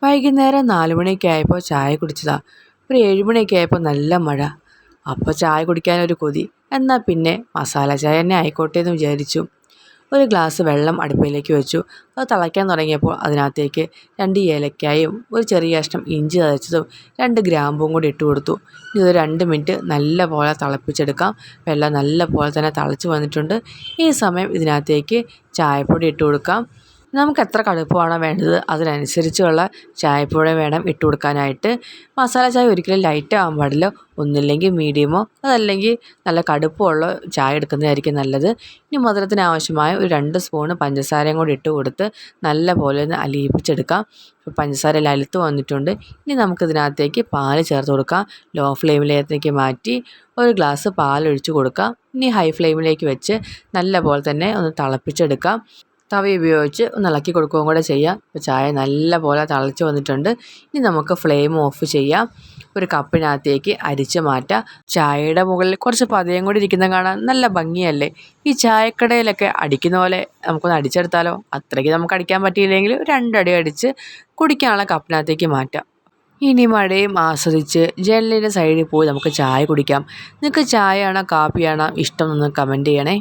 വൈകുന്നേരം 4 മണിയൊക്കെ ആയപ്പോൾ ചായ കുടിച്ചതാ. ഒരു 7 മണിയൊക്കെ ആയപ്പോൾ നല്ല മഴ. അപ്പോൾ ചായ കുടിക്കാനൊരു കൊതി. എന്നാൽ പിന്നെ മസാല ചായ തന്നെ ആയിക്കോട്ടെ എന്ന് വിചാരിച്ചു. ഒരു ഗ്ലാസ് വെള്ളം അടുപ്പിലേക്ക് വെച്ചു. അത് തിളയ്ക്കാൻ തുടങ്ങിയപ്പോൾ അതിനകത്തേക്ക് 2 ഏലക്കായും ഒരു ചെറിയ കഷ്ണം ഇഞ്ചി ചതച്ചതും 2 ഗ്രാമ്പും കൂടി ഇട്ട് കൊടുത്തു. ഇനി ഇത് 2 മിനിറ്റ് നല്ല പോലെ തിളപ്പിച്ചെടുക്കാം. വെള്ളം നല്ല പോലെ തന്നെ തിളച്ച് വന്നിട്ടുണ്ട്. ഈ സമയം ഇതിനകത്തേക്ക് ചായപ്പൊടി ഇട്ട് കൊടുക്കാം. നമുക്ക് എത്ര കടുപ്പമാണോ വേണ്ടത് അതിനനുസരിച്ചുള്ള ചായപ്പൊടി വേണം ഇട്ട് കൊടുക്കാനായിട്ട്. മസാല ചായ ഒരിക്കലും ലൈറ്റ് ആകാൻ പാടില്ല. ഒന്നില്ലെങ്കിൽ മീഡിയമോ അതല്ലെങ്കിൽ നല്ല കടുപ്പമുള്ള ചായ എടുക്കുന്നതായിരിക്കും നല്ലത്. ഇനി മധുരത്തിന് ആവശ്യമായ ഒരു 2 സ്പൂണ് പഞ്ചസാരയും കൂടി ഇട്ട് കൊടുത്ത് നല്ല പോലെ ഒന്ന് അലിയിപ്പിച്ചെടുക്കാം. ഇപ്പോൾ പഞ്ചസാര എല്ലാം അലുത്ത് വന്നിട്ടുണ്ട്. ഇനി നമുക്കിതിനകത്തേക്ക് പാല് ചേർത്ത് കൊടുക്കാം. ലോ ഫ്ലെയിമിലേക്ക് മാറ്റി ഒരു ഗ്ലാസ് പാലൊഴിച്ച് കൊടുക്കാം. ഇനി ഹൈ ഫ്ലെയിമിലേക്ക് വെച്ച് നല്ല പോലെ തന്നെ ഒന്ന് തിളപ്പിച്ചെടുക്കാം. തവി ഉപയോഗിച്ച് ഒന്ന് ഇളക്കി കൊടുക്കുകയും കൂടെ ചെയ്യാം. ഇപ്പോൾ ചായ നല്ല പോലെ തിളച്ച് വന്നിട്ടുണ്ട്. ഇനി നമുക്ക് ഫ്ലെയിം ഓഫ് ചെയ്യാം. ഒരു കപ്പിനകത്തേക്ക് അരിച്ച് മാറ്റാം. ചായയുടെ മുകളിൽ കുറച്ച് പതയും കൂടി ഇരിക്കുന്നത് കാണാൻ നല്ല ഭംഗിയല്ലേ? ഈ ചായക്കടയിലൊക്കെ അടിക്കുന്ന പോലെ നമുക്കൊന്ന് അടിച്ചെടുത്താലോ? അത്രയ്ക്ക് നമുക്ക് അടിക്കാൻ പറ്റിയില്ലെങ്കിൽ 2 അടി അടിച്ച് കുടിക്കാനുള്ള കപ്പിനകത്തേക്ക് മാറ്റാം. ഇനി മഴയും ആസ്വദിച്ച് ജനലിൻ്റെ സൈഡിൽ പോയി നമുക്ക് ചായ കുടിക്കാം. നിങ്ങൾക്ക് ചായയാണോ കാപ്പിയാണോ ഇഷ്ടം എന്ന് കമൻറ്റ് ചെയ്യണേ.